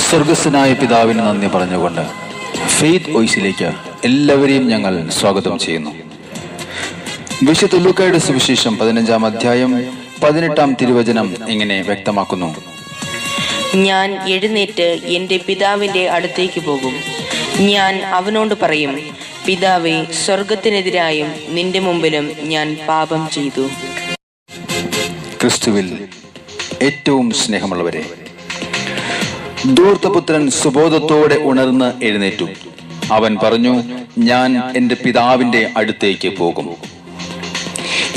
സ്വർഗസ്ഥനായ പിതാവിന് നന്ദി പറഞ്ഞുകൊണ്ട് ഫെയ്ത്ത് വോയിസിലേക്ക് എല്ലാവരെയും ഞങ്ങൾ സ്വാഗതം ചെയ്യുന്നു. വിശുദ്ധ ലൂക്കായുടെ സുവിശേഷം 15-ാം അധ്യായം 18-ാം തിരുവചനം ഇങ്ങനെ വ്യക്തമാക്കുന്നു: ഞാൻ എഴുന്നേറ്റ് എൻ്റെ പിതാവിൻ്റെ അടുത്തേക്ക് പോകും. ഞാൻ അവനോട് പറയും, പിതാവേ, സ്വർഗത്തിനെതിരായും നിന്റെ മുമ്പിലും ഞാൻ പാപം ചെയ്തു. ക്രിസ്തുവിൽ ഏറ്റവും സ്നേഹമുള്ളവരെ, ധൂർത്തപുത്രൻ സുബോധത്തോടെ ഉണർന്ന് എഴുന്നേറ്റു. അവൻ പറഞ്ഞു, ഞാൻ എൻ്റെ പിതാവിൻ്റെ അടുത്തേക്ക് പോകും.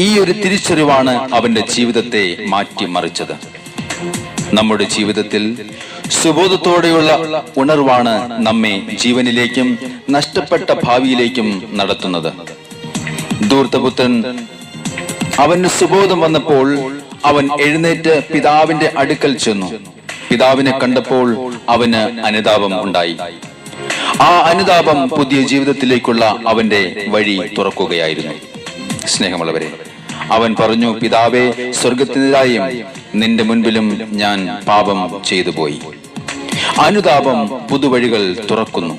ഈ ഒരു തിരിച്ചറിവാണ് അവന്റെ ജീവിതത്തെ മാറ്റിമറിച്ചത്. നമ്മുടെ ജീവിതത്തിൽ സുബോധത്തോടെയുള്ള ഉണർവാണ് നമ്മെ ജീവനിലേക്കും നഷ്ടപ്പെട്ട ഭാവിയിലേക്കും നടത്തുന്നത്. ധൂർത്തപുത്രൻ അവന് സുബോധം വന്നപ്പോൾ അവൻ എഴുന്നേറ്റ് പിതാവിന്റെ അടുക്കൽ ചെന്നു. പിതാവിനെ കണ്ടപ്പോൾ അവന് അനുതാപം ഉണ്ടായി. ആ അനുതാപം പുതിയ ജീവിതത്തിലേക്കുള്ള അവന്റെ വഴി തുറക്കുകയായിരുന്നു. സ്നേഹമുള്ളവരെ, അവൻ പറഞ്ഞു, പിതാവേ, സ്വർഗത്തിനെതിരായും നിന്റെ മുൻപിലും ഞാൻ പാപം ചെയ്തു പോയി. അനുതാപം പുതുവഴികൾ തുറക്കുന്നു.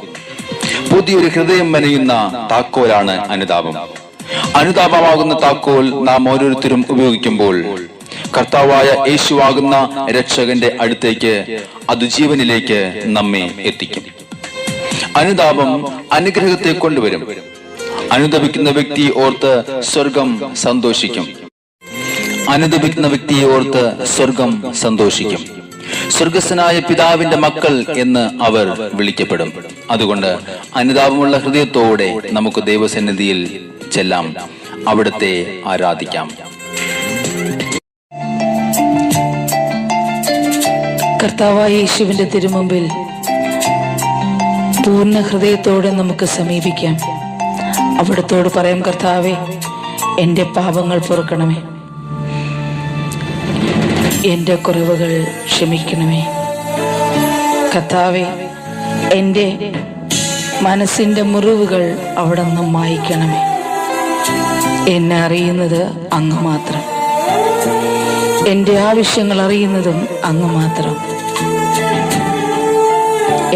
പുതിയൊരു ഹൃദയം മെനയുന്ന താക്കോലാണ് അനുതാപം. അനുതാപമാകുന്ന താക്കോൽ നാം ഓരോരുത്തരും ഉപയോഗിക്കുമ്പോൾ കർത്താവായ യേശുവാകുന്ന രക്ഷകന്റെ അടുത്തേക്ക്, അത് ജീവനിലേക്ക് നമ്മെ എത്തിക്കും. അനുതാപം അനുഗ്രഹത്തെ കൊണ്ടുവരും. അനുതപിക്കുന്ന വ്യക്തിയെ ഓർത്ത് സ്വർഗം സന്തോഷിക്കും. അനുതപിക്കുന്ന വ്യക്തിയെ ഓർത്ത് സ്വർഗം സന്തോഷിക്കും. സ്വർഗസ്ഥനായ പിതാവിന്റെ മക്കൾ എന്ന് അവർ വിളിക്കപ്പെടും. അതുകൊണ്ട് അനുതാപമുള്ള ഹൃദയത്തോടെ നമുക്ക് ദൈവസന്നിധിയിൽ ചെല്ലാം, അവിടുത്തെ ആരാധിക്കാം. കർത്താവായ യേശുവിന്റെ തിരുമുമ്പിൽ പൂർണ്ണ ഹൃദയത്തോടെ നമുക്ക് സമീപിക്കാം. അവിടുത്തോട് പറയാം, കർത്താവേ, എൻ്റെ പാപങ്ങൾ പൊറുക്കണമേ, എൻ്റെ കുറവുകൾ ക്ഷമിക്കണമേ. കർത്താവേ, എൻ്റെ മനസ്സിൻ്റെ മുറിവുകൾ അവിടെ നിന്ന് മായ്ക്കണമേ. എന്നെ അറിയുന്നത് അങ്ങ് മാത്രം. എൻ്റെ ആവശ്യങ്ങൾ അറിയുന്നതും അങ്ങ് മാത്രം.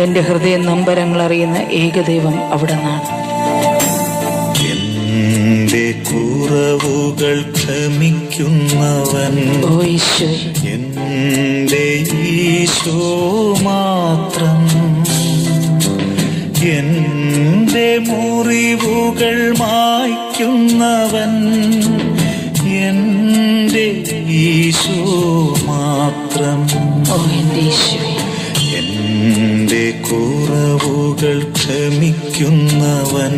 എൻ്റെ ഹൃദയ നൊമ്പരങ്ങൾ അറിയുന്ന ഏകദൈവം അവിടെ നിന്നാണ്. എന്റെ കുറവുകൾ ക്ഷമിക്കുന്നവൻ ഓ ഈശോ, എന്റെ ഈശോ മാത്രം. എന്റെ മുറിവുകൾ മായ്ക്കുന്നവൻ എന്റെ ഈശോ മാത്രം. ഓ എൻ്റെ ഈശോയെ, എന്റെ കുറവുകൾ ക്ഷമിക്കുന്നവൻ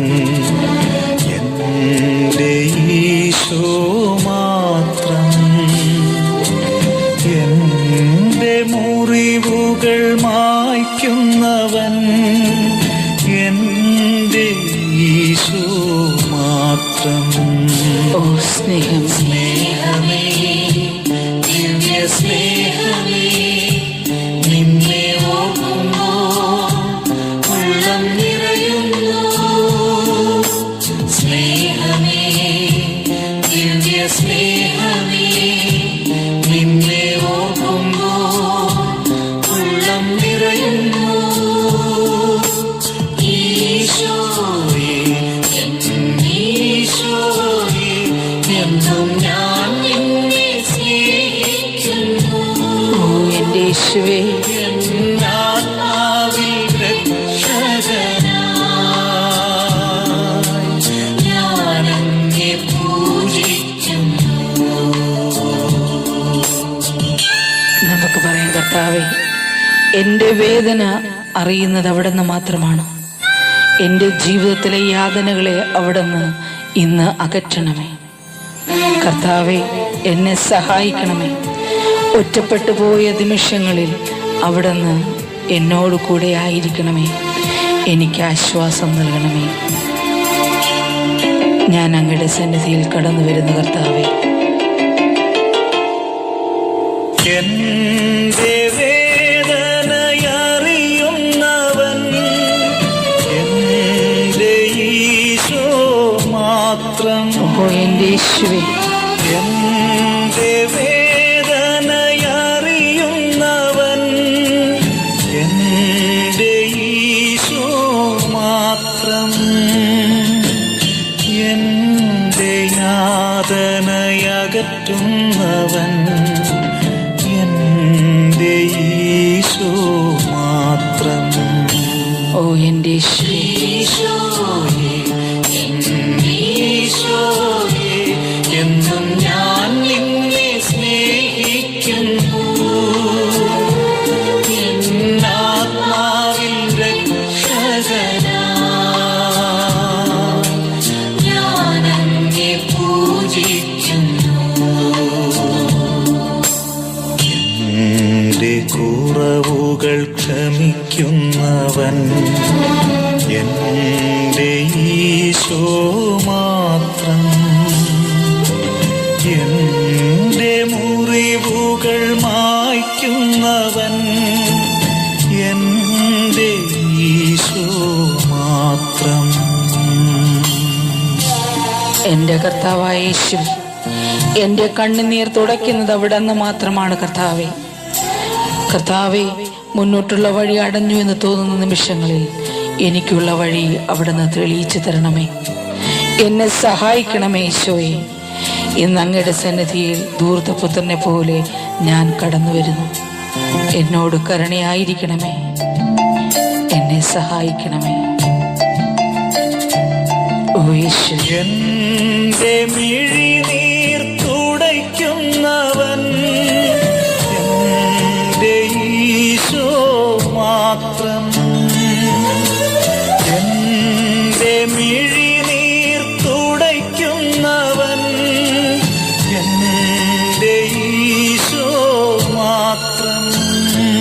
എന്റെ ഈശോ മാത്രം. എന്റെ മുറിവുകൾ മായ്ക്കുന്നവൻ എന്റെ ഈശോ മാത്രം. ഓ സ്നേഹം, സ്നേഹമേ, ദിവ്യ സ്നേഹമേ, നിന്നെ ഓർക്കുമ്പോൾ ഉള്ളം നിറയുന്നു. സ്നേഹമേ, ദിവ്യ സ്നേഹമേ, നിന്നെ ഓർക്കുമ്പോൾ ഉള്ളം നിറയുന്നു. ഈശോയേ, ഈശോയേ, എന്നും ഞാൻ നിന്നെ സ്നേഹിക്കുന്നു. ഓ എൻ്റെ യേശുവേ, നമുക്ക് പറയാം, കർത്താവേ, എൻ്റെ വേദന അറിയുന്നത് അവിടെ നിന്ന് മാത്രമാണ്. എൻ്റെ ജീവിതത്തിലെ യാതനകളെ അവിടെ നിന്ന് ഇന്ന് അകറ്റണമേ. കർത്താവേ, എന്നെ സഹായിക്കണമേ. ഒറ്റപ്പെട്ടു പോയ നിമിഷങ്ങളിൽ അവിടെ നിന്ന് എന്നോട് കൂടെ ആയിരിക്കണമേ. എനിക്ക് ആശ്വാസം നൽകണമേ. ഞാൻ അങ്ങയുടെ സന്നിധിയിൽ കടന്നു വരുന്ന കർത്താവേ, എന്റെ വേദനയറിയുന്നവൻ എന്റെ ഈശോ മാത്രം. ഓ എൻ്റെ യേശുവേ, എന്റെ വേദനയറിയുന്നവൻ മാത്രം എന്റെ യാതനയകറ്റുന്നവൻ എന്റെ ഈശോ മാത്രം. ഓ എൻ്റെ ഈശോയേ, ഈശോയേ, എന്നും ഞാൻ നിന്നെ സ്നേഹിക്കുന്നു. എന്നാത്മാവിൽ രക്ഷകനായി ഞാൻ അങ്ങേ പൂജിക്കുന്നു. എന്റെ കുറവുകൾ ക്ഷമിക്കുന്നവൻ എന്റെ ഈശോ മാത്രം. എന്റെ മുറിവുകൾ മായ്ക്കുന്നവൻ എന്റെ ഈശോ മാത്രം. എൻ്റെ കർത്താവായ യേശു, എൻ്റെ കണ്ണുനീർ തുടയ്ക്കുന്നത് അവിടുന്ന് മാത്രമാണ് കർത്താവേ. കർത്താവേ, മുന്നോട്ടുള്ള വഴി അടഞ്ഞു എന്ന് തോന്നുന്ന നിമിഷങ്ങളിൽ എനിക്കുള്ള വഴി അവിടുന്ന് തെളിയിച്ചു തരണമേ. എന്നെ സഹായിക്കണമേ ഈശോയെ. ഇന്ന് അങ്ങയുടെ സന്നിധിയിൽ ധൂർത്തപുത്രനെ പോലെ ഞാൻ കടന്നു വരുന്നു. എന്നോട് കരുണയായിരിക്കണമേ, എന്നെ സഹായിക്കണമേ. ഓ യേശു, എന്റെ മിഴിനീർ തുടയ്ക്കുന്നവൻ എന്റെ ഈശോ മാത്രം. എന്റെ മിഴിനീർ തുടയ്ക്കുന്നവൻ എന്റെ ഈശോ മാത്രം.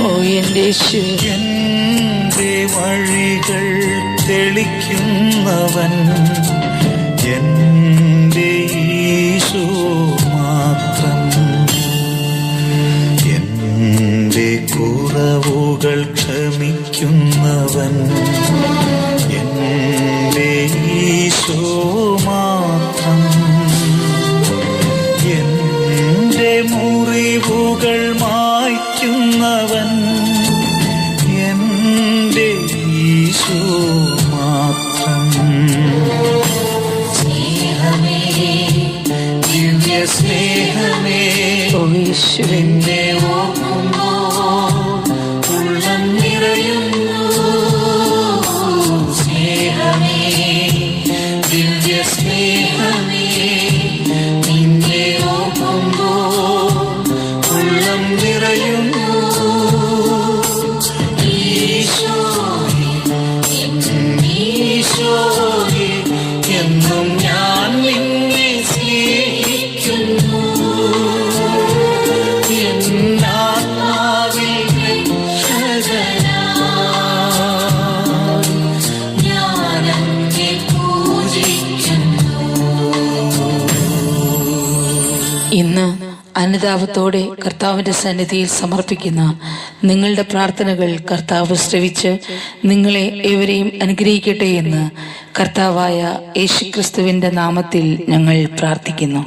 ഓ എൻ്റെ യേശു, എന്റെ വഴികൾ തെളിക്കുന്നവൻ എന്റെ ഈശോ മാത്രം. എന്റെ കുറവുകൾ ക്ഷമിക്കുന്നവൻ എന്റെ ഈശോ മാത്രം. എന്റെ മുറിവുകൾ മായ്ക്കുന്നവൻ എന്റെ ഈശോ മാത്രം. സ്നേഹമേ, ദിവ്യ സ്നേഹമേ, ഓ യേശു, നിന്നെ ഓർക്കുമ്പോൾ ഉള്ളം നിറയുന്നു. സ്നേഹമേ, ദിവ്യ സ്നേഹമേ, നിന്നെ ഓർക്കുമ്പോൾ ഉള്ളം നിറയുന്നു. ഈശോയേ, ഈശോയേ, എന്നും ഞാൻ നിന്നെ സ്നേഹിക്കുന്നു. എന്നാത്മാവിൽ രക്ഷകനായി ഞാൻ അങ്ങേ പൂജിക്കുന്നു. ഇന്ന് അനുതാപത്തോടെ കർത്താവിന്റെ സന്നിധിയിൽ സമർപ്പിക്കുന്ന നിങ്ങളുടെ പ്രാർത്ഥനകൾ കർത്താവ് ശ്രവിച്ച് നിങ്ങളെ ഏവരെയും അനുഗ്രഹിക്കട്ടെ എന്ന് കർത്താവായ യേശുക്രിസ്തുവിന്റെ നാമത്തിൽ ഞങ്ങൾ പ്രാർത്ഥിക്കുന്നു.